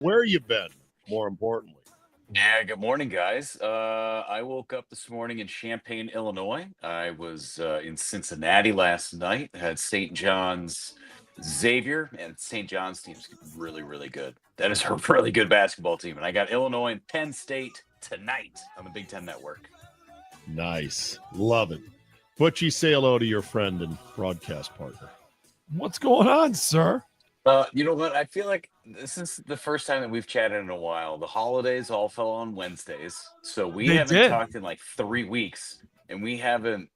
Where you been, more importantly? Yeah, good morning, guys. I woke up this morning in Champaign, Illinois. I was in Cincinnati last night, had St. John's Xavier, and St. John's team's really, really good. That is a really good basketball team. And I got Illinois and Penn State tonight on the Big Ten Network. Nice. Love it. Butchie, say hello to your friend and broadcast partner. What's going on, sir? You know what? I feel like this is the first time that we've chatted in a while. The holidays all fell on Wednesdays, so we haven't talked in like 3 weeks, and we haven't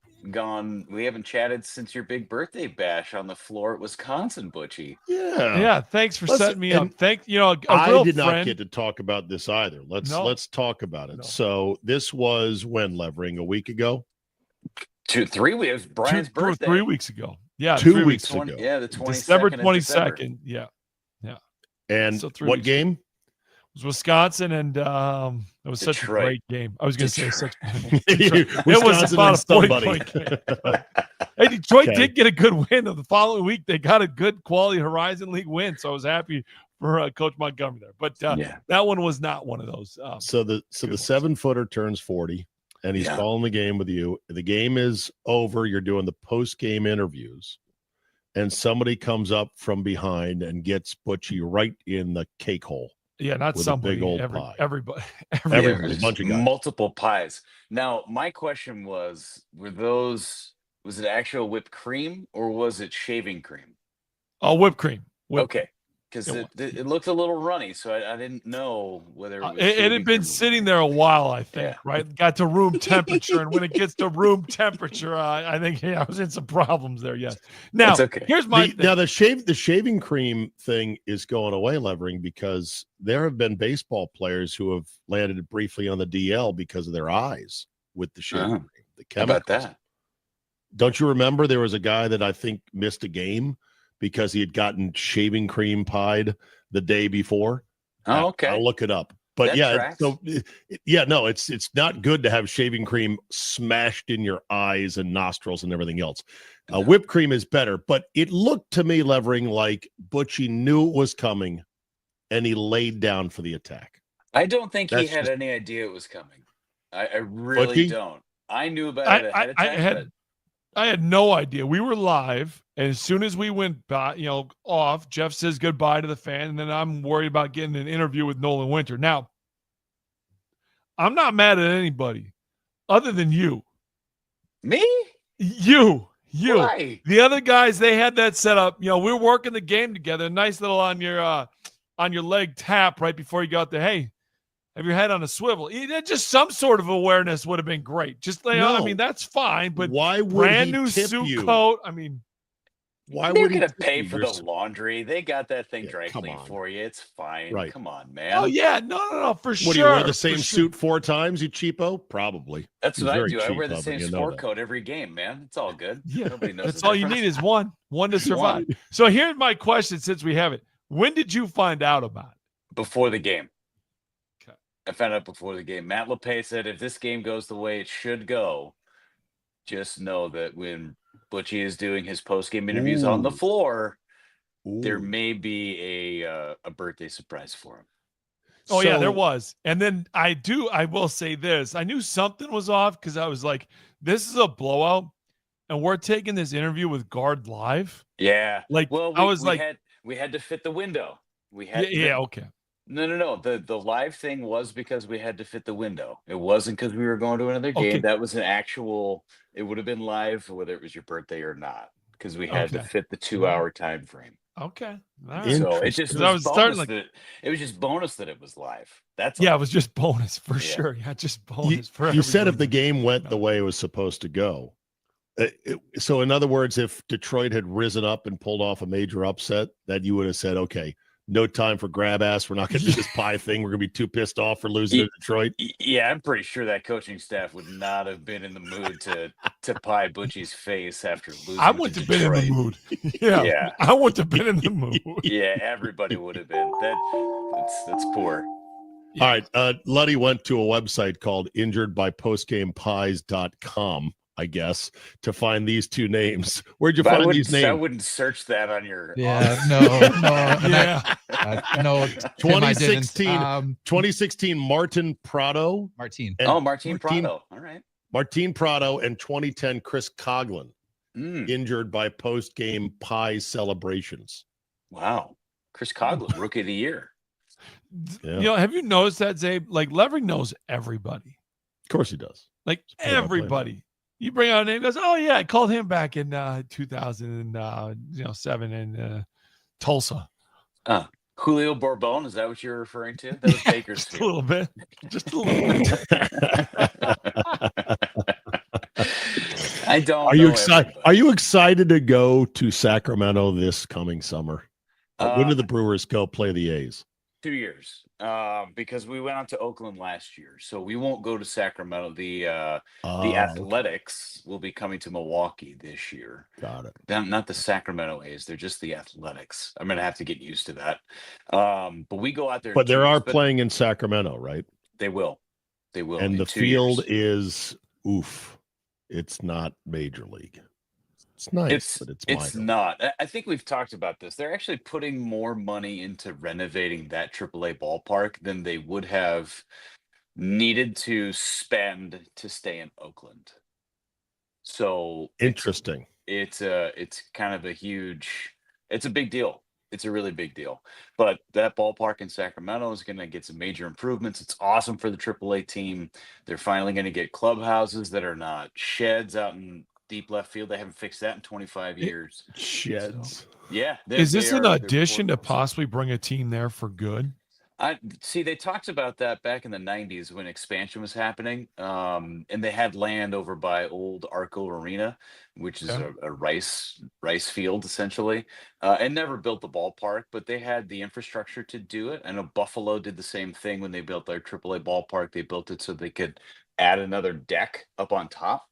chatted since your big birthday bash on the floor at Wisconsin, Butchie. Yeah. Thanks for setting me up. I did not get to talk about this either. Let's talk about it. No. So this was when, Levering, a week ago? 3 weeks. Brian's birthday. 3 weeks ago. Yeah, 2 weeks ago. Yeah, the 22nd. December 22nd. Yeah. And so what game? It was Wisconsin, and it was such a great game. I was going to say such. It was about a 40-point game. Hey, Detroit did get a good win. The following week, they got a good quality Horizon League win, so I was happy for Coach Montgomery there. But that one was not one of those. So the 7-footer turns 40. And he's calling the game with you. The game is over. You're doing the post-game interviews. And somebody comes up from behind and gets Butchie right in the cake hole. Yeah, not somebody. A big old pie. Everybody. A bunch of guys. Multiple pies. Now, my question was it actual whipped cream or was it shaving cream? Oh, whipped cream. Okay. Because it looked a little runny, so I didn't know whether it had been sitting there a while, I think, right? Got to room temperature, and when it gets to room temperature, I think I was in some problems there, yes. Now, here's my thing. Now, the shaving cream thing is going away, Levering, because there have been baseball players who have landed briefly on the DL because of their eyes with the shaving cream. The chemicals. How about that? Don't you remember there was a guy that I think missed a game because he had gotten shaving cream pied the day before? Oh, okay. I'll look it up. But it's not good to have shaving cream smashed in your eyes and nostrils and everything else. Whipped cream is better, but it looked to me, Levering, like Butchie knew it was coming and he laid down for the attack. I don't think he had any idea it was coming. I really don't. I knew about it ahead of time. I had no idea. We were live, and as soon as we went by, off, Jeff says goodbye to the fan, and then I'm worried about getting an interview with Nolan Winter. Now, I'm not mad at anybody other than you. Me? You. Why? The other guys, they had that set up. We were working the game together. Nice little on your leg tap right before you got there. Hey, have your head on a swivel. Just some sort of awareness would have been great. Just that's fine. But why would brand he new tip suit you? Coat. Why they're would he gonna pay you? for the laundry? They got that thing dry clean for you. It's fine. Right. Come on, man. Oh yeah, no, for sure. What do you wear the same suit 4 times, you cheapo? Probably. That's what I do. I wear the same sport coat every game, man. It's all good. Yeah, nobody knows. That's all you need is one to survive. So here's my question: since we have it, when did you find out about it? Before the game. I found out before the game. Matt LePay said, if this game goes the way it should go, just know that when Butchie is doing his post-game interviews on the floor, there may be a birthday surprise for him. Oh, yeah, there was. And then I will say this. I knew something was off because I was like, this is a blowout, and we're taking this interview with Guard live. Yeah. We had to fit the window. Okay. No. The live thing was because we had to fit the window. It wasn't because we were going to another game. That was an actual. It would have been live whether it was your birthday or not because we had to fit the 2-hour time frame. Okay. All right. So it just it was just bonus that it was live. That's it was just bonus for sure. Yeah, just bonus for you said if the game went the way it was supposed to go. So in other words, if Detroit had risen up and pulled off a major upset, that you would have said, okay, no time for grab ass. We're not going to do this pie thing. We're going to be too pissed off for losing to Detroit. Yeah, I'm pretty sure that coaching staff would not have been in the mood to pie Butchie's face after losing. I wouldn't have been in the mood. Yeah, I wouldn't have been in the mood. Yeah, everybody would have been. That's poor. All right. Luddy went to a website called injuredbypostgamepies.com. I guess, to find these two names. Where'd you find these names? I wouldn't search that on your. Yeah, no. Yeah. No, 2016, 2016 Martin Prado. Martin Prado. All right. Martin Prado, and 2010 Chris Coughlin, injured by post-game pie celebrations. Wow. Chris Coughlin, Rookie of the Year. Yeah. Have you noticed that, Zabe? Like, Levering knows everybody. Of course he does. Like, everybody. You bring out a name, goes, oh, yeah, I called him back in 2007 in Tulsa. Julio Bourbon, is that what you're referring to? That was Baker's. Just a little bit. Just a little bit. I don't. Are you excited? Are you excited to go to Sacramento this coming summer? When do the Brewers go play the A's? 2 years, because we went out to Oakland last year, so we won't go to Sacramento. The Athletics will be coming to Milwaukee this year. Got it. Not the Sacramento A's; they're just the Athletics. I'm gonna have to get used to that. But we go out there. But they are playing in Sacramento, right? They will. They will. And the field is oof. It's not major league. It's nice, but it's not. I think we've talked about this. They're actually putting more money into renovating that AAA ballpark than they would have needed to spend to stay in Oakland. So interesting. It's kind of it's a big deal. It's a really big deal. But that ballpark in Sacramento is going to get some major improvements. It's awesome for the AAA team. They're finally going to get clubhouses that are not sheds out in deep left field. They haven't fixed that in 25 years. Sheds. So, yeah. Is this an audition to possibly bring a team there for good? I see. They talked about that back in the 90s when expansion was happening. And they had land over by old Arco Arena, which is a rice field essentially, and never built the ballpark, but they had the infrastructure to do it. I know Buffalo did the same thing when they built their AAA ballpark. They built it so they could add another deck up on top.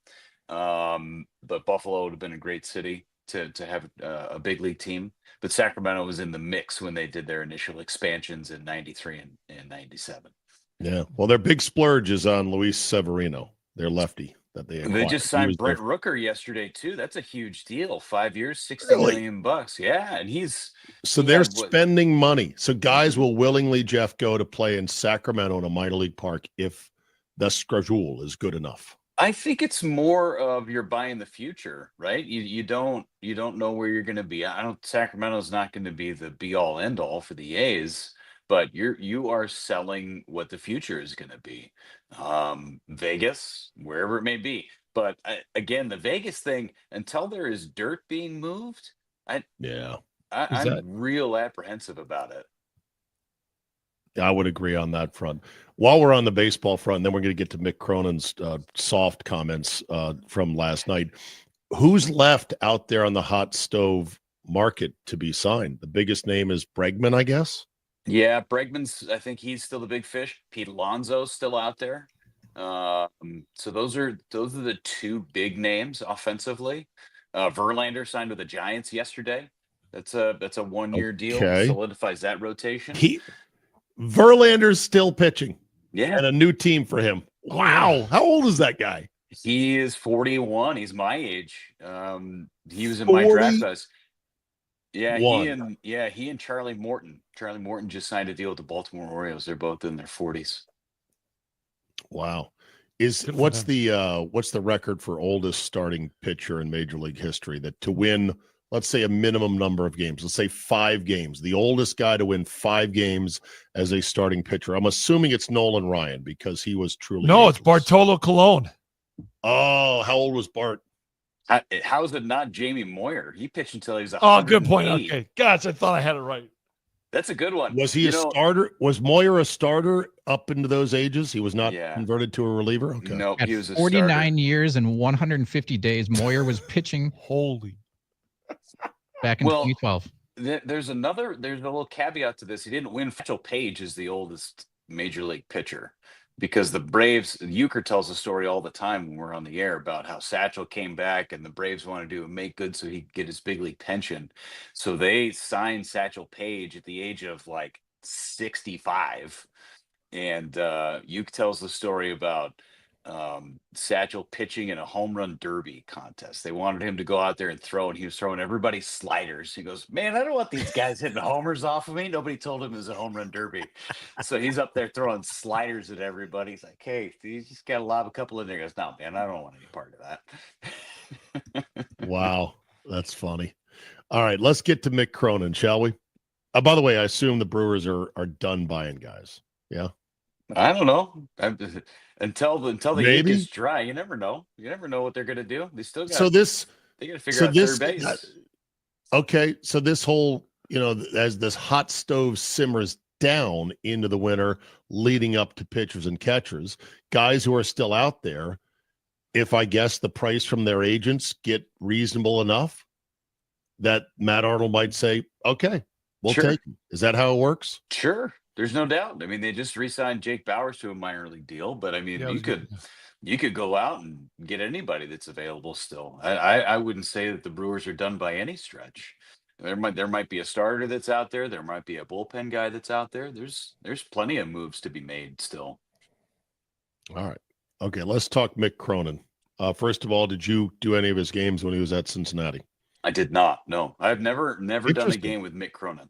But Buffalo would have been a great city to have a big league team. But Sacramento was in the mix when they did their initial expansions in 93 and 97. Yeah. Well, their big splurge is on Luis Severino, their lefty that they acquired. They just signed Brent Rooker yesterday too. That's a huge deal. 5 years, $60 million. Yeah. And they're spending money. So guys will willingly, Jeff, go to play in Sacramento in a minor league park if the schedule is good enough. I think it's more of you're buying the future, right? You don't know where you're going to be. Sacramento's not going to be the be all end all for the A's, but you are selling what the future is going to be. Vegas, wherever it may be. But again, the Vegas thing, until there is dirt being moved, I'm real apprehensive about it. I would agree on that front. While we're on the baseball front, and then we're going to get to Mick Cronin's soft comments from last night. Who's left out there on the hot stove market to be signed? The biggest name is Bregman, I guess. Yeah, Bregman's. I think he's still the big fish. Pete Alonso's still out there. So those are the two big names offensively. Verlander signed with the Giants yesterday. That's a 1 year deal. Solidifies that rotation. Verlander's still pitching. Yeah. And a new team for him. Wow. How old is that guy? He is 41. He's my age. He was in my draft class. Yeah, he and Charlie Morton. Charlie Morton just signed a deal with the Baltimore Orioles. They're both in their 40s. Wow. What's the record for oldest starting pitcher in Major League history that to win, let's say, a minimum number of games, let's say 5 games, the oldest guy to win 5 games as a starting pitcher? I'm assuming it's Nolan Ryan because he was truly. No, it's Bartolo Colon. Oh, how old was Bart? How is it not Jamie Moyer? He pitched until he was 108. Oh, good point. Okay. Gosh, I thought I had it right. That's a good one. Was he starter? Was Moyer a starter up into those ages? He was not converted to a reliever? Okay. No, he was a 49 years and 150 days. Moyer was pitching. Holy. Back in 2012. There's a little caveat to this. He didn't win. Satchel Paige is the oldest major league pitcher because the Braves, Euchre tells a story all the time when we're on the air about how Satchel came back and the Braves wanted to make good so he could get his big league pension. So they signed Satchel Paige at the age of like 65. And Euchre tells the story about Satchel pitching in a home run derby contest. They wanted him to go out there and throw, and he was throwing everybody sliders. He goes, man, I don't want these guys hitting homers off of me. Nobody told him it was a home run derby. So he's up there throwing sliders at everybody. He's like, hey, you just got to lob a couple in there. He goes, no, man, I don't want any part of that. Wow. That's funny. All right, let's get to Mick Cronin, shall we? By the way, I assume the Brewers are done buying guys. Yeah. I don't know. Until the ink Maybe. is dry, you never know. You never know what they're going to do. They still got. They got to figure out third base. Okay, so this whole, as this hot stove simmers down into the winter, leading up to pitchers and catchers, guys who are still out there, if I guess the price from their agents get reasonable enough, that Matt Arnold might say, okay, we'll take him. Is that how it works? Sure. There's no doubt. I mean, they just re-signed Jake Bowers to a minor league deal, but I mean, you could go out and get anybody that's available still. I wouldn't say that the Brewers are done by any stretch. There might be a starter that's out there. There might be a bullpen guy that's out there. There's plenty of moves to be made still. All right. Okay, let's talk Mick Cronin. First of all, did you do any of his games when he was at Cincinnati? I did not. No, I've never done a game with Mick Cronin.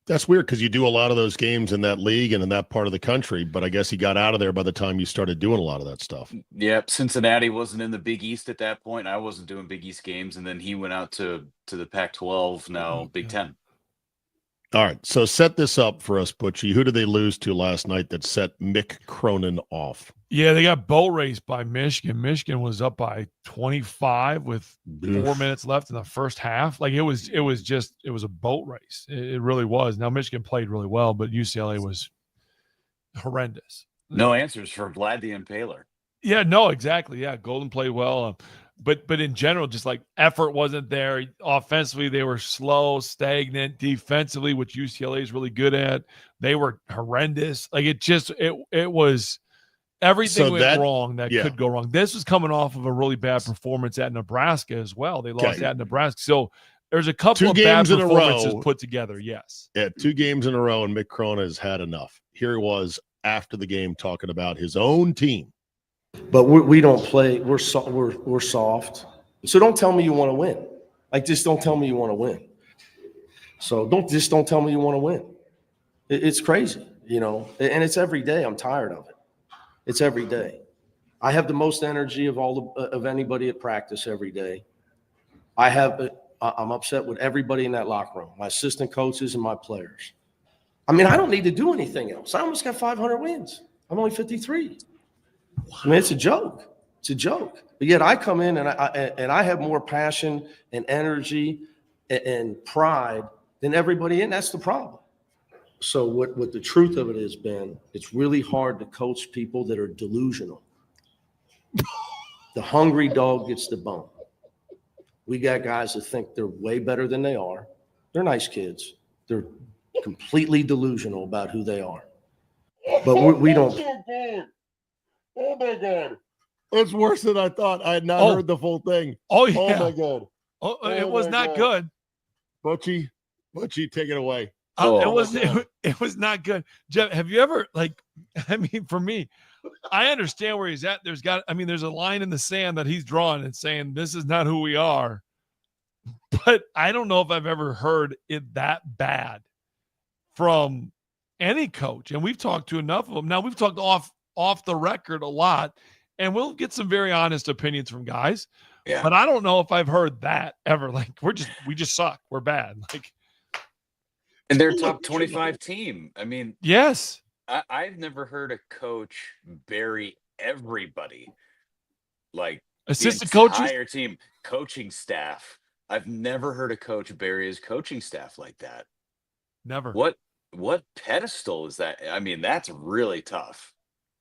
That's weird because you do a lot of those games in that league and in that part of the country, but I guess he got out of there by the time you started doing a lot of that stuff. Yep. Cincinnati wasn't in the Big East at that point. I wasn't doing Big East games. And then he went out to the Pac-12, now Big Ten. All right. So set this up for us, Butchie. Who did they lose to last night that set Mick Cronin off? Yeah, they got boat raced by Michigan. Michigan was up by 25 with 4 minutes left in the first half. Like it was a boat race. It really was. Now Michigan played really well, but UCLA was horrendous. No answers for Vlad the Impaler. Yeah, no, exactly. Yeah, Golden played well. But in general, just like effort wasn't there. Offensively, they were slow, stagnant. Defensively, which UCLA is really good at, they were horrendous. Like it was everything went wrong that could go wrong. This was coming off of a really bad performance at Nebraska as well. They lost at Nebraska. So there's a couple of bad performances put together. Yes. Yeah, 2 games in a row, and Mick Cronin has had enough. Here he was after the game talking about his own team. But we don't play. We're soft. So don't tell me you want to win. Like, just don't tell me you want to win. So don't tell me you want to win. It's crazy, and it's every day. I'm tired of it. It's every day. I have the most energy of anybody at practice every day. I'm upset with everybody in that locker room, my assistant coaches and my players. I mean, I don't need to do anything else. I almost got 500 wins. I'm only 53. I mean, it's a joke. It's a joke. But yet I come in and I have more passion and energy and pride than everybody in. That's the problem. So what the truth of it is, Ben, it's really hard to coach people that are delusional. The hungry dog gets the bone. We got guys that think they're way better than they are. They're nice kids. They're completely delusional about who they are. But we don't. Oh my God. It's worse than I thought. I had not heard the full thing. Oh, yeah. Oh my God. It was not good. Butchie, take it away. It was not good. Jeff, have you ever, for me, I understand where he's at. There's a line in the sand that he's drawn and saying, this is not who we are. But I don't know if I've ever heard it that bad from any coach. And we've talked to enough of them. Now we've talked off the record a lot, and we'll get some very honest opinions from guys. Yeah. But I don't know if I've heard that ever. Like we just suck. We're bad. And they're a top 25 team. I mean, yes. I've never heard a coach bury everybody, like assistant the coaches, entire team, coaching staff. I've never heard a coach bury his coaching staff like that. Never. What pedestal is that? I mean, that's really tough.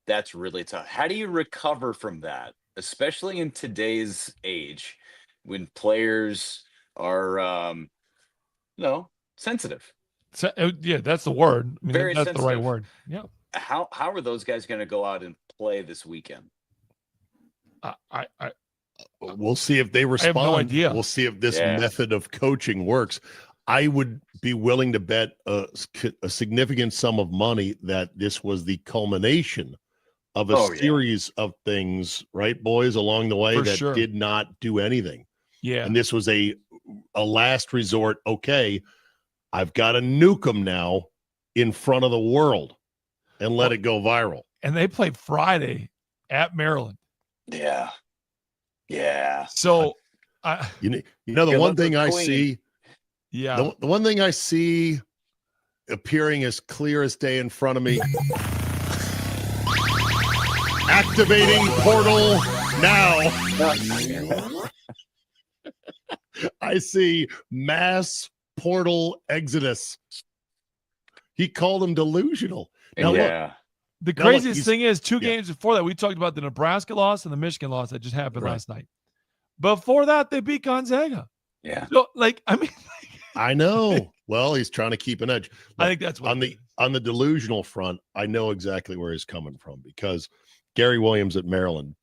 That's really tough. How do you recover from that, especially in today's age when players are, sensitive? So, yeah, that's the word. I mean, Very that's sensitive. The right word. Yeah. How are those guys going to go out and play this weekend? We'll see if they respond. I have no idea. We'll see if this method of coaching works. I would be willing to bet a significant sum of money that this was the culmination of a series of things, right, boys, along the way that did not do anything. Yeah. And this was a last resort. Okay, I've got to nuke them now in front of the world and let it go viral. And they played Friday at Maryland. Yeah. Yeah. So, the one thing I see, the one thing I see appearing as clear as day in front of me, activating portal now. I see mass portal exodus. He called him delusional. Now, look, the craziest thing is 2 games before that, we talked about the Nebraska loss and the Michigan loss that just happened last night. Before that, they beat Gonzaga. Yeah. So, I know. Well, he's trying to keep an edge. I think that's what on the delusional front, I know exactly where he's coming from, because Gary Williams at Maryland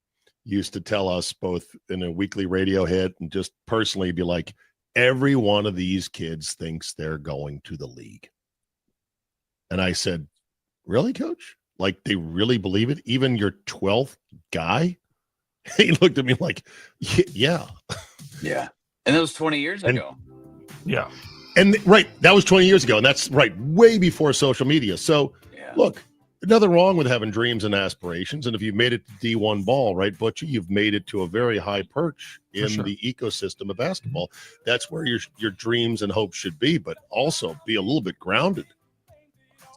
used to tell us both in a weekly radio hit and just personally be like, every one of these kids thinks they're going to the league. And I said, really, coach? Like, they really believe it? Even your 12th guy? He looked at me like, yeah. Yeah. And that was 20 years ago. Yeah. And that was 20 years ago. And that's way before social media. So look, nothing wrong with having dreams and aspirations. And if you've made it to D1 ball, right, Butch, you've made it to a very high perch in the ecosystem of basketball. That's where your dreams and hopes should be, but also be a little bit grounded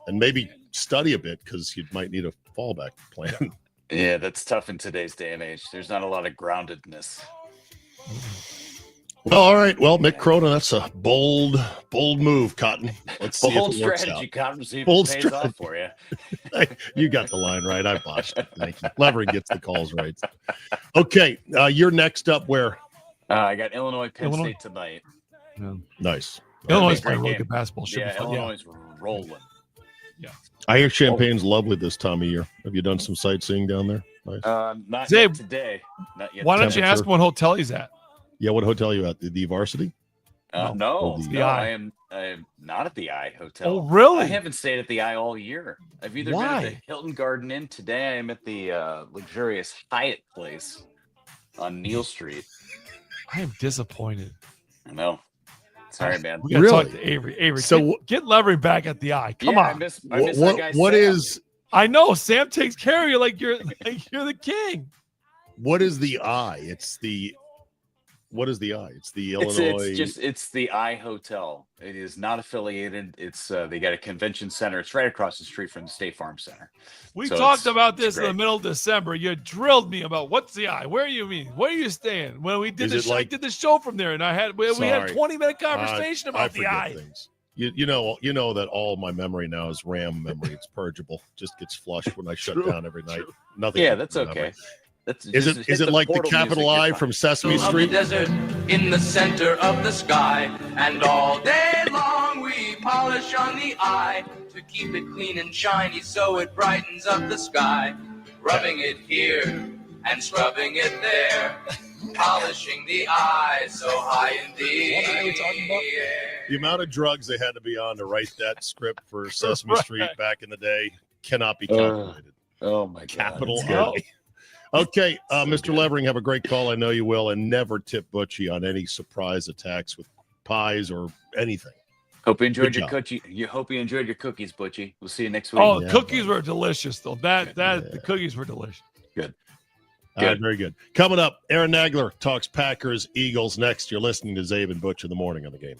and maybe study a bit, because you might need a fallback plan. Yeah, that's tough in today's day and age. There's not a lot of groundedness. Well, all right. Well, Mick Cronin, that's a bold move, Cotton. Let's see bold if it works strategy, out. Cotton. See if Bold it pays strategy. off for you. You got the line right. I botched it. Thank you. Levering gets the calls right. Okay, you're next up where? I got Penn State tonight. Yeah. Nice. Illinois is playing really good basketball. Illinois is rolling. Yeah. I hear Champaign's lovely this time of year. Have you done some sightseeing down there? Nice. Not Zabe, yet today. Not yet. Why don't you ask what hotel he's at? Yeah, what hotel are you at? The Varsity? No, the I am not at the I Hotel. Oh, really? I haven't stayed at the I all year. I've either been at the Hilton Garden Inn. Today I am at the luxurious Hyatt place on Neal Street. I am disappointed. I know. Sorry, man. We gotta talk to Avery. Avery, so get Levering back at the I. Come on. I miss that guy, what Sam. is? I know Sam takes care of you like you're the king. What is the I? What is the I? It's the Illinois. It's the I Hotel. It is not affiliated. It's they got a convention center. It's right across the street from the State Farm Center. We talked about this in the middle of December. You drilled me about what's the I? Where are you mean? Where are you staying? When we did I did the show from there, and we had a 20-minute conversation about the I. Things. You know that all my memory now is RAM memory. It's purgeable. Just gets flushed when I shut down every night. Nothing. Yeah, that's okay. Is it like the capital I from Sesame Street? The desert in the center of the sky, and all day long we polish on the eye to keep it clean and shiny so it brightens up the sky. Rubbing it here and scrubbing it there, polishing the eye so high in the air. The amount of drugs they had to be on to write that script for Sesame Street back in the day cannot be calculated. Oh my God! Capital I. Okay, Mr. Levering, have a great call. I know you will, and never tip Butchie on any surprise attacks with pies or anything. Hope you enjoyed your cookie. Hope you enjoyed your cookies, Butchie. We'll see you next week. Oh, the cookies were delicious, though. The cookies were delicious. Good. Very good. Coming up, Aaron Nagler talks Packers, Eagles next. You're listening to Czabe and Butch in the morning on the game.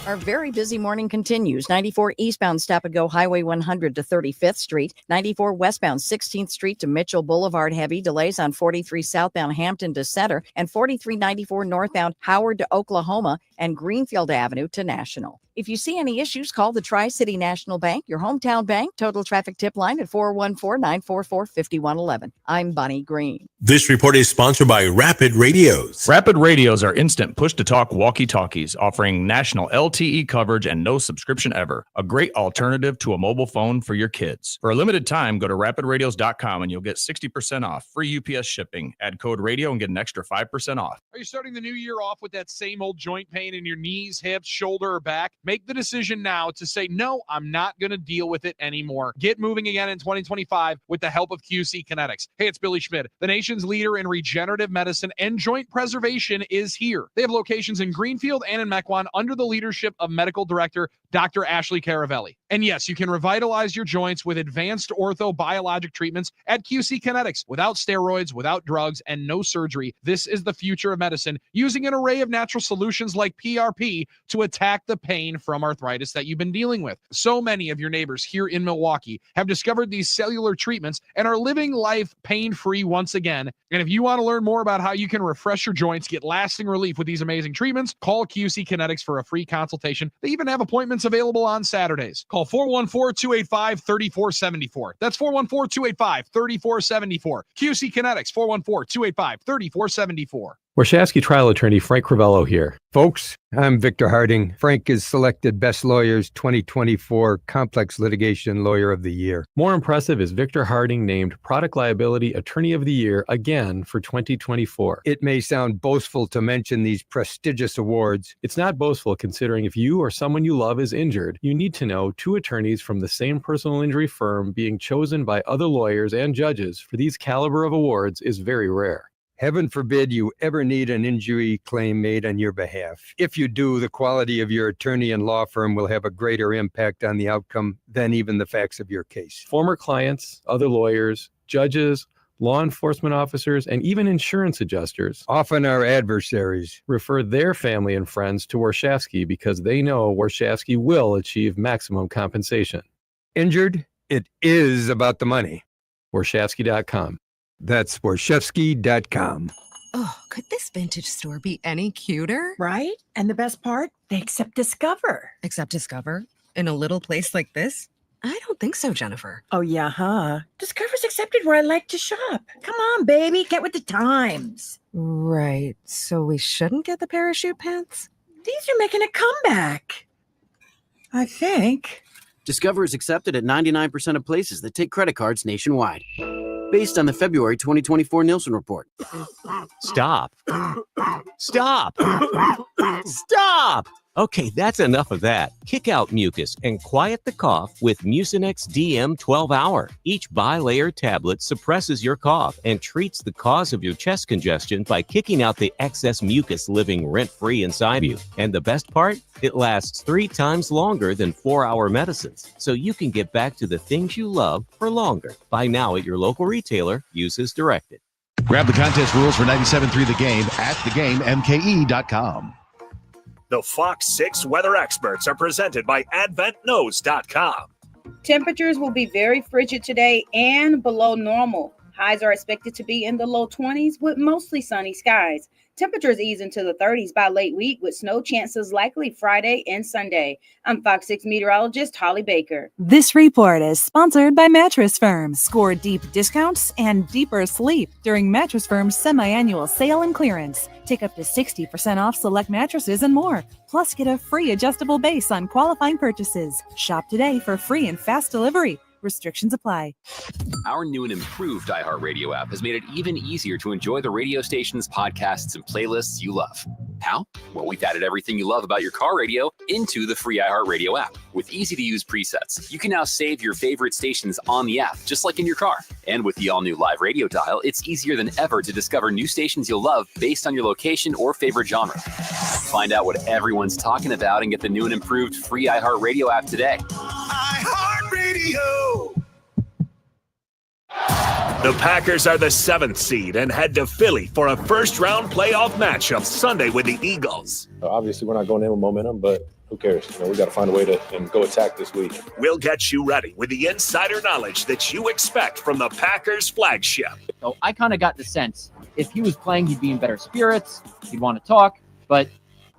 Our very busy morning continues. 94 eastbound Stop and Go Highway 100 to 35th Street. 94 westbound 16th Street to Mitchell Boulevard. Heavy delays on 43 southbound Hampton to Center and 4394 northbound Howard to Oklahoma and Greenfield Avenue to National. If you see any issues, call the Tri-City National Bank, your hometown bank, total traffic tip line at 414-944-5111. I'm Bonnie Green. This report is sponsored by Rapid Radios. Rapid Radios are instant push-to-talk walkie-talkies offering national LTE coverage and no subscription ever. A great alternative to a mobile phone for your kids. For a limited time, go to rapidradios.com and you'll get 60% off. Free UPS shipping. Add code radio and get an extra 5% off. Are you starting the new year off with that same old joint pain in your knees, hips, shoulder, or back? Make the decision now to say, no, I'm not going to deal with it anymore. Get moving again in 2025 with the help of QC Kinetics. Hey, it's Billy Schmidt. The nation's leader in regenerative medicine and joint preservation is here. They have locations in Greenfield and in Mequon under the leadership of medical director Dr. Ashley Caravelli. And yes, you can revitalize your joints with advanced orthobiologic treatments at QC Kinetics without steroids, without drugs, and no surgery. This is the future of medicine, using an array of natural solutions like PRP to attack the pain from arthritis that you've been dealing with. So many of your neighbors here in Milwaukee have discovered these cellular treatments and are living life pain-free once again. And if you want to learn more about how you can refresh your joints, get lasting relief with these amazing treatments, call QC Kinetics for a free consultation. They even have appointments available on Saturdays. Call 414-285-3474. That's 414-285-3474. QC Kinetics, 414-285-3474. Warshawski trial attorney Frank Crivello here. Folks, I'm Victor Harding. Frank is selected Best Lawyers 2024 Complex Litigation Lawyer of the Year. More impressive is Victor Harding named Product Liability Attorney of the Year again for 2024. It may sound boastful to mention these prestigious awards. It's not boastful considering if you or someone you love is injured, you need to know two attorneys from the same personal injury firm being chosen by other lawyers and judges for these caliber of awards is very rare. Heaven forbid you ever need an injury claim made on your behalf. If you do, the quality of your attorney and law firm will have a greater impact on the outcome than even the facts of your case. Former clients, other lawyers, judges, law enforcement officers, and even insurance adjusters, often our adversaries, refer their family and friends to Warshawski because they know Warshawski will achieve maximum compensation. Injured? It is about the money. Warshawski.com. That's Warshawski.com. Oh, could this vintage store be any cuter? Right? And the best part, they accept Discover. Accept Discover? In a little place like this? I don't think so, Jennifer. Oh, yeah, huh? Discover's accepted where I like to shop. Come on, baby, get with the times. Right. So we shouldn't get the parachute pants? These are making a comeback. I think. Discover is accepted at 99% of places that take credit cards nationwide. Based on the February 2024 Nielsen report. Stop. Stop. Stop. Okay, that's enough of that. Kick out mucus and quiet the cough with Mucinex DM 12-Hour. Each bi-layer tablet suppresses your cough and treats the cause of your chest congestion by kicking out the excess mucus living rent-free inside you. And the best part? It lasts 3 times longer than 4-hour medicines, so you can get back to the things you love for longer. Buy now at your local retailer. Use as directed. Grab the contest rules for 97.3 The Game at thegamemke.com. The Fox 6 weather experts are presented by AdventKnows.com. Temperatures will be very frigid today and below normal. Highs are expected to be in the low 20s with mostly sunny skies. Temperatures ease into the 30s by late week with snow chances likely Friday and Sunday. I'm Fox 6 meteorologist Holly Baker. This report is sponsored by Mattress Firm. Score deep discounts and deeper sleep during Mattress Firm's semi-annual sale and clearance. Take up to 60% off select mattresses and more. Plus, get a free adjustable base on qualifying purchases. Shop today for free and fast delivery. Restrictions apply. Our new and improved iHeartRadio app has made it even easier to enjoy the radio station's podcasts and playlists you love. How? Well, we've added everything you love about your car radio into the free iHeartRadio app. With easy-to-use presets, you can now save your favorite stations on the app, just like in your car. And with the all-new live radio dial, it's easier than ever to discover new stations you'll love based on your location or favorite genre. Find out what everyone's talking about and get the new and improved free iHeartRadio app today. iHeartRadio! The Packers are the 7th seed and head to Philly for a first-round playoff matchup Sunday with the Eagles. Obviously, we're not going in with momentum, but who cares? We got to find a way to go attack this week. We'll get you ready with the insider knowledge that you expect from the Packers flagship. So I kind of got the sense if he was playing, he'd be in better spirits. He'd want to talk, but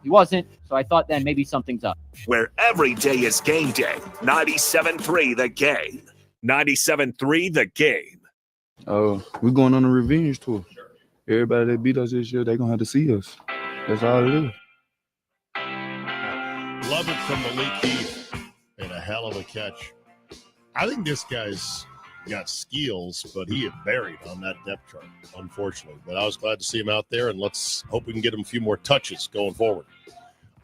He wasn't, so I thought then maybe something's up. Where every day is game day. 97.3 The Game. 97.3 The Game. We're going on a revenge tour. Everybody that beat us this year, they're going to have to see us. That's all it is. Love it from Malik Heath. And a hell of a catch. I think this guy's got skills, but he had buried on that depth chart, unfortunately. But I was glad to see him out there, and let's hope we can get him a few more touches going forward.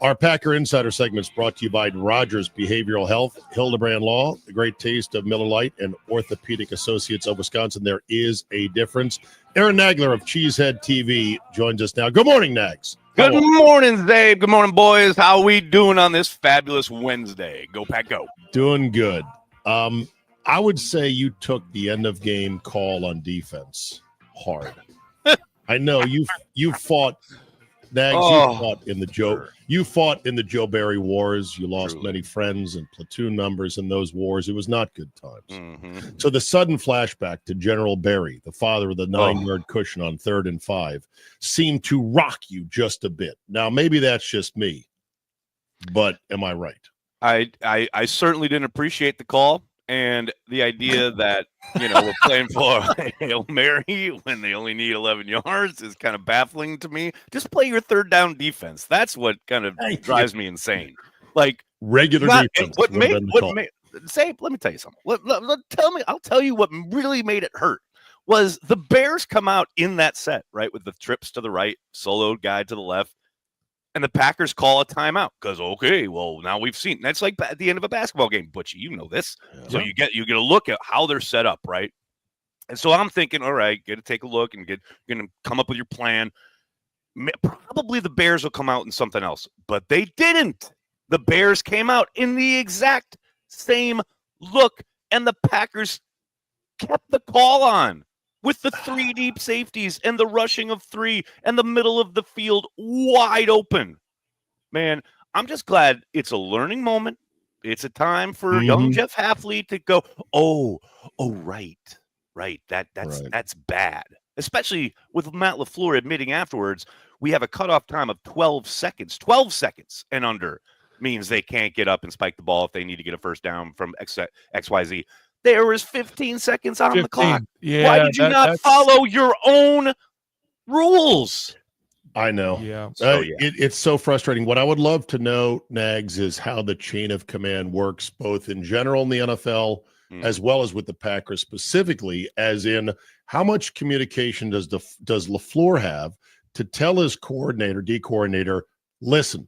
Our Packer Insider segment is brought to you by Rogers Behavioral Health, Hildebrand Law, the great taste of Miller Lite, and Orthopedic Associates of Wisconsin. There is a difference. Aaron Nagler of Cheesehead TV joins us now. Good morning, Nags. Good morning, Zabe. Good morning, boys. How we doing on this fabulous Wednesday? Go Pack, go. Doing good. I would say you took the end of game call on defense hard. I know you fought, Nags. You fought in the Joe Barry Wars. You lost many friends and platoon numbers in those wars. It was not good times. Mm-hmm. So the sudden flashback to General Barry, the father of the 9-yard cushion on 3rd and 5, seemed to rock you just a bit. Now maybe that's just me, but am I right? I certainly didn't appreciate the call. And the idea that, we're playing for a Hail Mary when they only need 11 yards is kind of baffling to me. Just play your third down defense. That's what kind of drives me insane. Like regular defense. Let me tell you something. I'll tell you what really made it hurt was the Bears come out in that set, right? With the trips to the right, soloed guy to the left. And the Packers call a timeout because, okay, well, now we've seen. That's like at the end of a basketball game, Butch. You know this. Yeah. So you get a look at how they're set up, right? And so I'm thinking, all right, get to take a look and you're going to come up with your plan. Probably the Bears will come out in something else, but they didn't. The Bears came out in the exact same look, and the Packers kept the call on. With the 3 deep safeties and the rushing of 3 and the middle of the field wide open. Man, I'm just glad it's a learning moment. It's a time for young Jeff Hafley to go, right. That's bad. Especially with Matt LaFleur admitting afterwards, we have a cutoff time of 12 seconds. 12 seconds and under means they can't get up and spike the ball if they need to get a first down from XYZ. There was 15 seconds on the clock. Yeah, why did you not follow your own rules? I know. Yeah. It's so frustrating. What I would love to know, Nags, is how the chain of command works, both in general in the NFL as well as with the Packers specifically, as in how much communication does LaFleur have to tell his D coordinator, listen,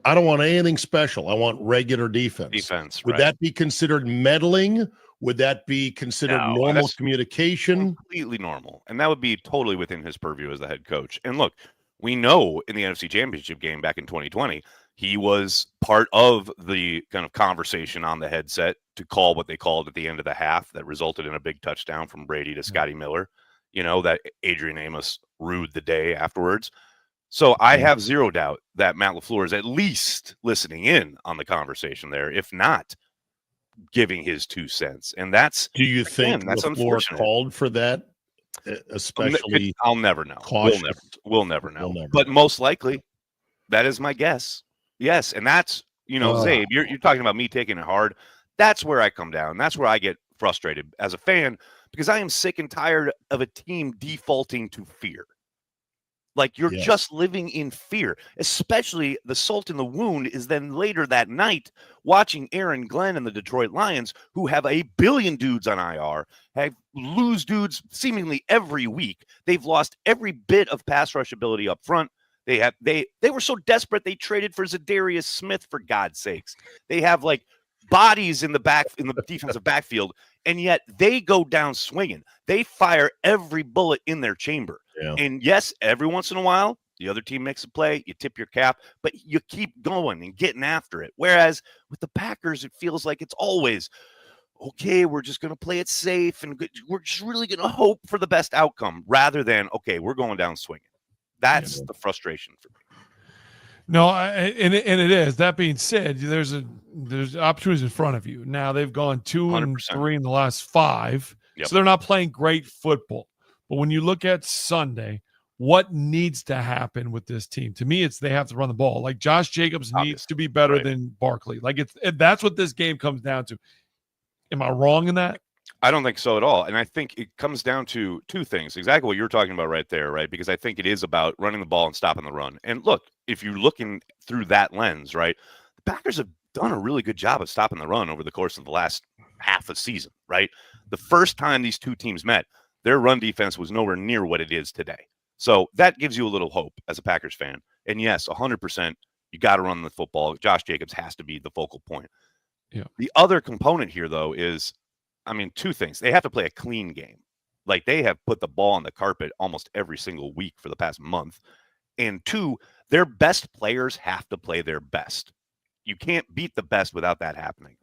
I don't want anything special. I want regular defense. Would that be considered meddling? Would that be considered normal communication? Completely normal. And that would be totally within his purview as the head coach. And look, we know in the NFC Championship game back in 2020, he was part of the kind of conversation on the headset to call what they called at the end of the half that resulted in a big touchdown from Brady to Scotty Miller, that Adrian Amos rued the day afterwards. So I have zero doubt that Matt LaFleur is at least listening in on the conversation there, if not giving his 2 cents. And that's, do you think LaFleur called for that? Especially, I'll never know. We'll never know. But most likely, that is my guess. Yes, and that's Zabe. You're talking about me taking it hard. That's where I come down. That's where I get frustrated as a fan because I am sick and tired of a team defaulting to fear. Like you're just living in fear, especially the salt in the wound is then later that night watching Aaron Glenn and the Detroit Lions, who have a billion dudes on IR, lose dudes seemingly every week. They've lost every bit of pass rush ability up front. They were so desperate they traded for Zadarius Smith, for God's sakes. They have like bodies in the defensive backfield, and yet they go down swinging. They fire every bullet in their chamber. Yeah. And yes, every once in a while, the other team makes a play, you tip your cap, but you keep going and getting after it. Whereas with the Packers, it feels like it's always, okay, we're just going to play it safe and we're just really going to hope for the best outcome rather than, okay, we're going down swinging. That's the frustration for me. No, and it is. That being said, there's opportunities in front of you. Now they've gone 2 and 3 in the last 5, so they're not playing great football. But when you look at Sunday, what needs to happen with this team. To me, it's they have to run the ball. Like Josh Jacobs needs to be better than Barkley. Like that's what this game comes down to. Am I wrong in that? I don't think so at all. And I think it comes down to two things, exactly what you're talking about right there, right? Because I think it is about running the ball and stopping the run. And look, if you're looking through that lens, right, the Packers have done a really good job of stopping the run over the course of the last half a season, right? The first time these two teams met, their run defense was nowhere near what it is today. So that gives you a little hope as a Packers fan. And yes, 100%, you got to run the football. Josh Jacobs has to be the focal point. Yeah. The other component here, though, is, I mean, two things. They have to play a clean game. Like, they have put the ball on the carpet almost every single week for the past month. And two, their best players have to play their best. You can't beat the best without that happening.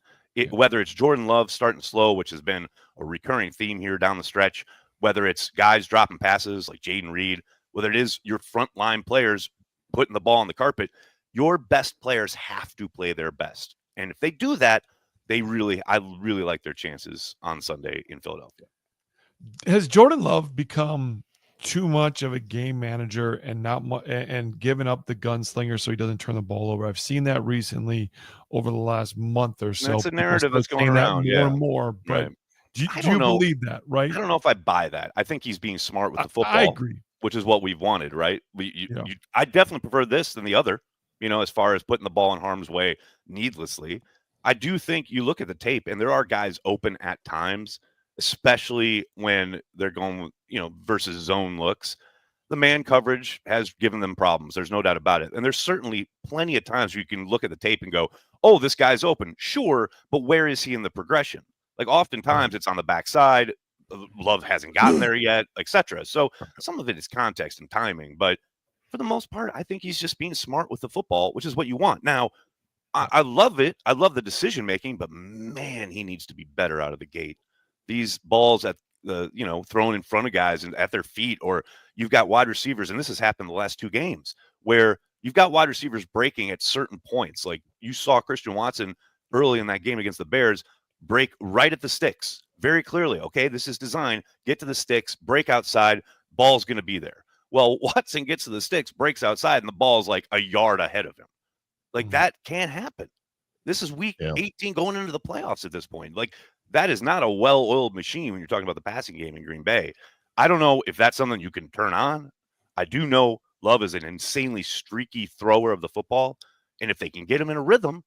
Whether it's Jordan Love starting slow, which has been a recurring theme here down the stretch, whether it's guys dropping passes like Jaden Reed, whether it is your frontline players putting the ball on the carpet, your best players have to play their best. And if they do that, I really like their chances on Sunday in Philadelphia. Has Jordan Love become too much of a game manager and and giving up the gunslinger so he doesn't turn the ball over? I've seen that recently over the last month or so. That's a narrative that's going around, more and more. But do you believe that, right? I don't know if I buy that. I think he's being smart with the football. I agree. Which is what we've wanted, right? I definitely prefer this than the other, as far as putting the ball in harm's way needlessly. I do think you look at the tape and there are guys open at times, especially when they're going, versus zone looks. The man coverage has given them problems. There's no doubt about it. And there's certainly plenty of times where you can look at the tape and go, oh, this guy's open. Sure, but where is he in the progression? Like, oftentimes it's on the backside. Love hasn't gotten there yet, etc. So some of it is context and timing. But for the most part, I think he's just being smart with the football, which is what you want. Now, I love it. I love the decision making, but man, he needs to be better out of the gate. These balls at thrown in front of guys and at their feet, or you've got wide receivers, and this has happened the last two games where you've got wide receivers breaking at certain points. Like you saw Christian Watson early in that game against the Bears break right at the sticks very clearly. Okay, this is designed. Get to the sticks, break outside, ball's going to be there. Well, Watson gets to the sticks, breaks outside, and the ball's like a yard ahead of him. Like, that can't happen. This is week 18 going into the playoffs at this point. Like, that is not a well-oiled machine when you're talking about the passing game in Green Bay. I don't know if that's something you can turn on. I do know Love is an insanely streaky thrower of the football. And if they can get him in a rhythm,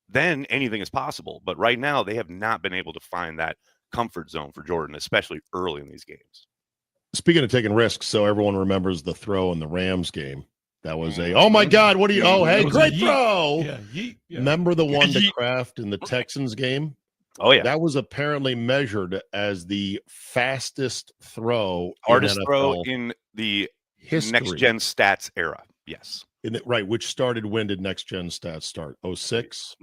then anything is possible. But right now, they have not been able to find that comfort zone for Jordan, especially early in these games. Speaking of taking risks, so everyone remembers the throw in the Rams game. That was oh my God, what are you? Oh, hey, great throw. Yeah. Remember the one to Kraft in the Texans game? Oh, yeah. That was apparently measured as the fastest throw. Hardest throw in the Next Gen Stats era. Yes. Right. Which started, when did Next Gen Stats start? 06?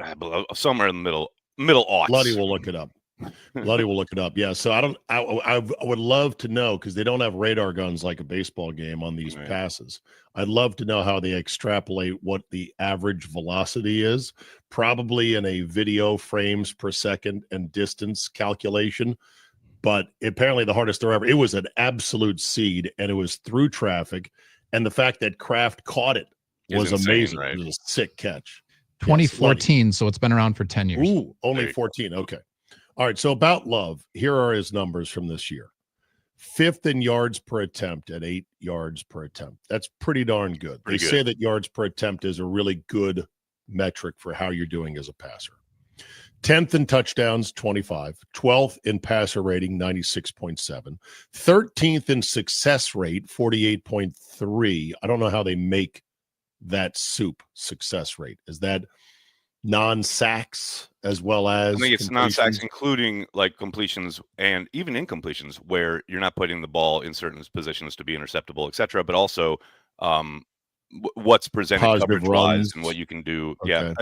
Somewhere in the middle aughts. Bloody will look it up. Bloody will look it up. Yeah. So I would love to know, because they don't have radar guns like a baseball game on these passes. I'd love to know how they extrapolate what the average velocity is, probably in a video frames per second and distance calculation. But apparently the hardest throw ever. It was an absolute seed, and it was through traffic. And the fact that Kraft caught it was insane, amazing. right? It was a sick catch. 2014, so it's been around for 10 years. Ooh, only 14. Okay. All right, so about Love, here are his numbers from this year. 5th in yards per attempt at 8 yards per attempt. That's pretty darn good. They say that yards per attempt is a really good metric for how you're doing as a passer. 10th in touchdowns, 25. 12th in passer rating, 96.7. 13th in success rate, 48.3. I don't know how they make that success rate. Is that non-sacks as well as I think it's non-sacks, including like completions and even incompletions where you're not putting the ball in certain positions to be interceptable, etc., but also what's presented coverage-wise and what you can do. Okay. Yeah,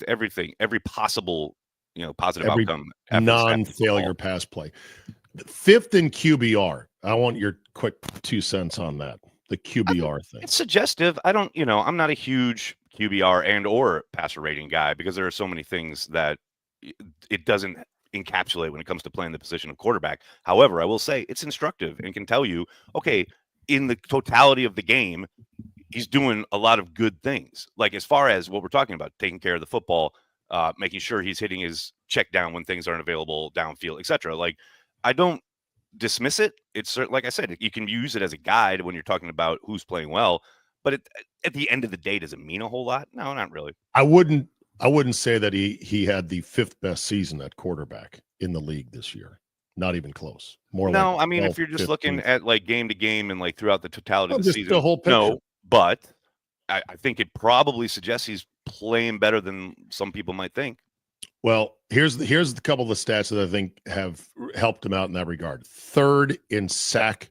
everything, every possible positive outcome. Non-failure pass play. 5th in QBR. I want your quick 2 cents on that. The QBR thing. It's suggestive. I'm not a huge QBR and or passer rating guy, because there are so many things that it doesn't encapsulate when it comes to playing the position of quarterback. However, I will say it's instructive and can tell you, okay, in the totality of the game, he's doing a lot of good things. Like as far as what we're talking about, taking care of the football, making sure he's hitting his check down when things aren't available downfield, etc. Like I don't dismiss it. It's like I said, you can use it as a guide when you're talking about who's playing well. But at the end of the day, does it mean a whole lot? No, not really. I wouldn't say that he had the 5th best season at quarterback in the league this year. Not even close. No, like I mean, 12, if you're just 15. looking at like game to game and like throughout the totality of the Just season, the whole picture. no. But I think it probably suggests he's playing better than some people might think. Well, here's a couple of the stats that I think have helped him out in that regard. 3rd in sack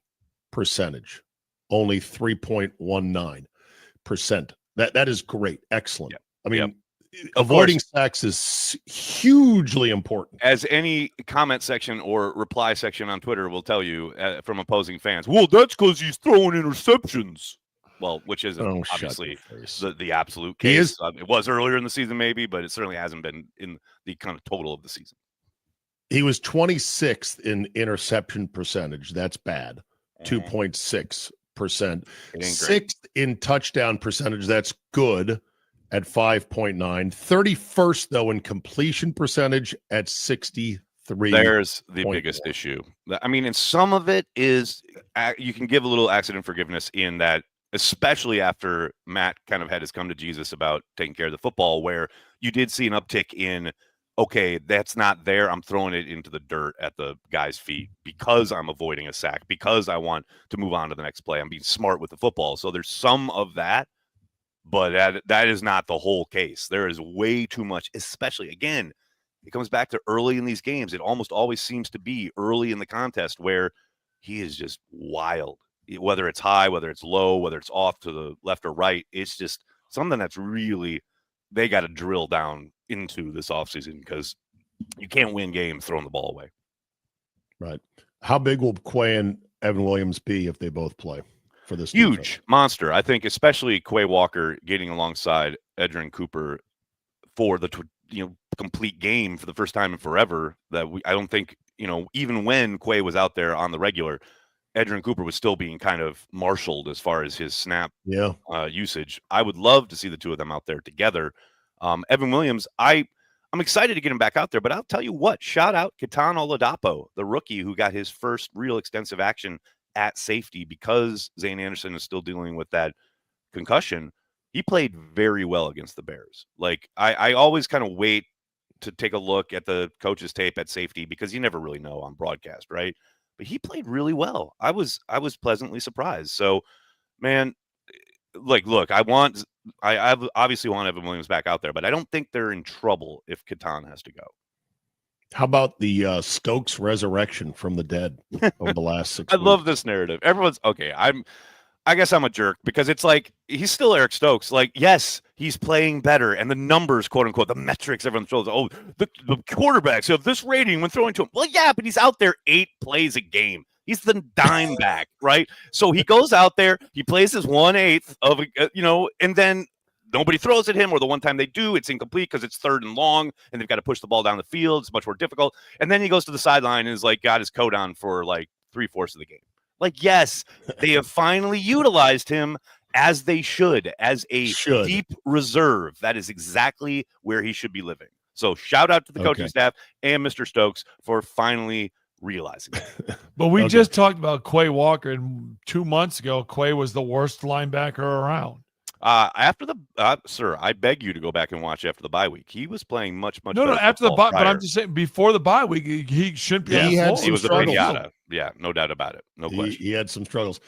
percentage, only 3.19%. That is great. Excellent. Yep. I mean, Yep. avoiding sacks is hugely important. As any comment section or reply section on Twitter will tell you from opposing fans, well, that's because he's throwing interceptions. Well, which isn't obviously the absolute case. It was earlier in the season, maybe, but it certainly hasn't been in the kind of total of the season. He was 26th in interception percentage. That's bad. 2.6%. 6th in touchdown percentage. That's good at 5.9. 31st, though, in completion percentage at 63. There's the biggest issue. I mean, and some of it is you can give a little accident forgiveness in that, especially after Matt kind of had his come to Jesus about taking care of the football, where you did see an uptick in, okay, that's not there. I'm throwing it into the dirt at the guy's feet because I'm avoiding a sack, because I want to move on to the next play. I'm being smart with the football. So there's some of that, but that is not the whole case. There is way too much, especially, again, it comes back to early in these games. It almost always seems to be early in the contest where he is just wild. Whether it's high, whether it's low, whether it's off to the left or right, it's just something that's really they got to drill down into this offseason because you can't win games throwing the ball away. Right. How big will Quay and Evan Williams be if they both play for this? Huge defense? Monster. I think especially Quay Walker getting alongside Edgerrin Cooper for the complete game for the first time in forever. I don't think, even when Quay was out there on the regular, Edgerrin Cooper was still being kind of marshaled as far as his snap usage. I would love to see the two of them out there together. Evan Williams, I'm excited to get him back out there, but I'll tell you what, shout out Ketan Oladapo, the rookie who got his first real extensive action at safety because Zane Anderson is still dealing with that concussion. He played very well against the Bears. Like I always kind of wait to take a look at the coach's tape at safety because you never really know on broadcast, right? But he played really well. I was pleasantly surprised. So, man, look, I obviously want Evan Williams back out there, but I don't think they're in trouble if Ketan has to go. How about the Stokes resurrection from the dead over the last 6 I weeks? love this narrative. Everyone's okay. I guess I'm a jerk because it's like he's still Eric Stokes. Like, yes, he's playing better, and the numbers, quote unquote, the metrics everyone throws. Oh, the quarterbacks have this rating when throwing to him. Well, yeah, but he's out there 8 plays a game. He's the dime back, right? So he goes out there, he plays his 1/8 of and then nobody throws at him, or the one time they do, it's incomplete because it's 3rd and long, and they've got to push the ball down the field. It's much more difficult. And then he goes to the sideline and is like got his coat on for like 3/4 of the game. Like, yes, they have finally utilized him as they should, as a deep reserve. That is exactly where he should be living. So shout out to the coaching staff and Mr. Stokes for finally realizing it. But we just talked about Quay Walker, and 2 months ago, Quay was the worst linebacker around. After the sir, I beg you to go back and watch after the bye week. He was playing much better. No, after the bye, but I'm just saying before the bye week, he shouldn't be. He was a pinata. Yeah, no doubt about it. No question. He had some struggles.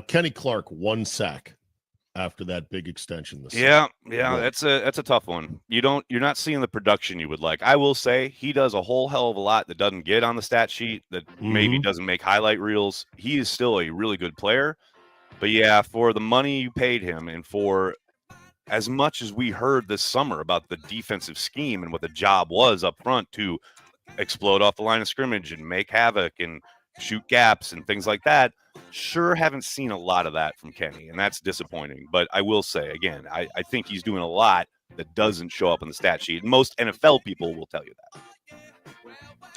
Kenny Clark, 1 sack after that big extension. Yeah, that's a tough one. You're not seeing the production you would like. I will say he does a whole hell of a lot that doesn't get on the stat sheet, that maybe doesn't make highlight reels. He is still a really good player. But yeah, for the money you paid him, and for as much as we heard this summer about the defensive scheme and what the job was up front to explode off the line of scrimmage and make havoc and shoot gaps and things like that, sure haven't seen a lot of that from Kenny, and that's disappointing. But I will say, again, I think he's doing a lot that doesn't show up on the stat sheet. Most NFL people will tell you that.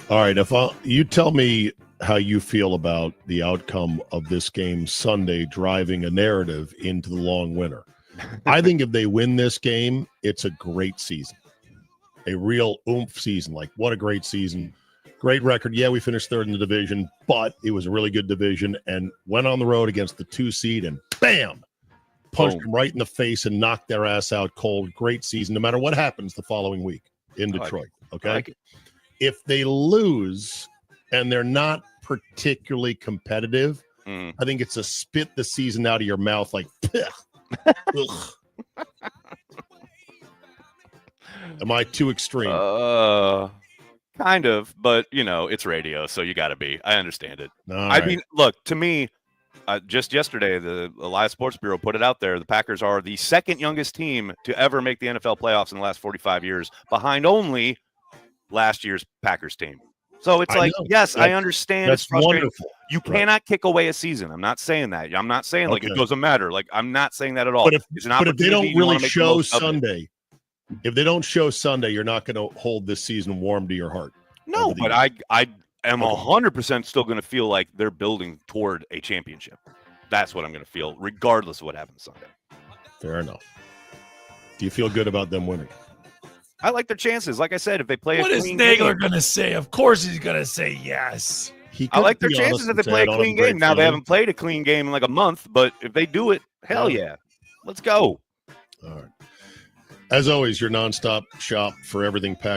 All right, if you tell me how you feel about the outcome of this game Sunday, driving a narrative into the long winter. I think if they win this game, it's a great season, a real oomph season. Like, what a great season. Great record. Yeah, we finished third in the division, but it was a really good division and went on the road against the 2 seed and bam, punched them right in the face and knocked their ass out cold. Great season, no matter what happens the following week in Detroit. Okay. If they lose and they're not particularly competitive, I think it's a spit the season out of your mouth like, ugh. Am I too extreme? Kind of, but it's radio, so you got to be. I understand it. I mean, look, to me, just yesterday, the Live Sports Bureau put it out there. The Packers are the second youngest team to ever make the NFL playoffs in the last 45 years, behind only last year's Packers team. So it's like, yes, I understand. It's frustrating. Wonderful. You cannot kick away a season. I'm not saying that. I'm not saying like it doesn't matter. Like, I'm not saying that at all. But if they don't really show Sunday, if they don't show Sunday, you're not going to hold this season warm to your heart. No, but I am 100% still going to feel like they're building toward a championship. That's what I'm going to feel, regardless of what happens Sunday. Fair enough. Do you feel good about them winning? I like their chances. Like I said, if they play what a is clean Nagler game, going to say? Of course he's going to say yes. I like their chances if they play a clean game. Now, they haven't played a clean game in like a month, but if they do it, hell yeah. Let's go. All right. As always, your nonstop shop for everything Packers.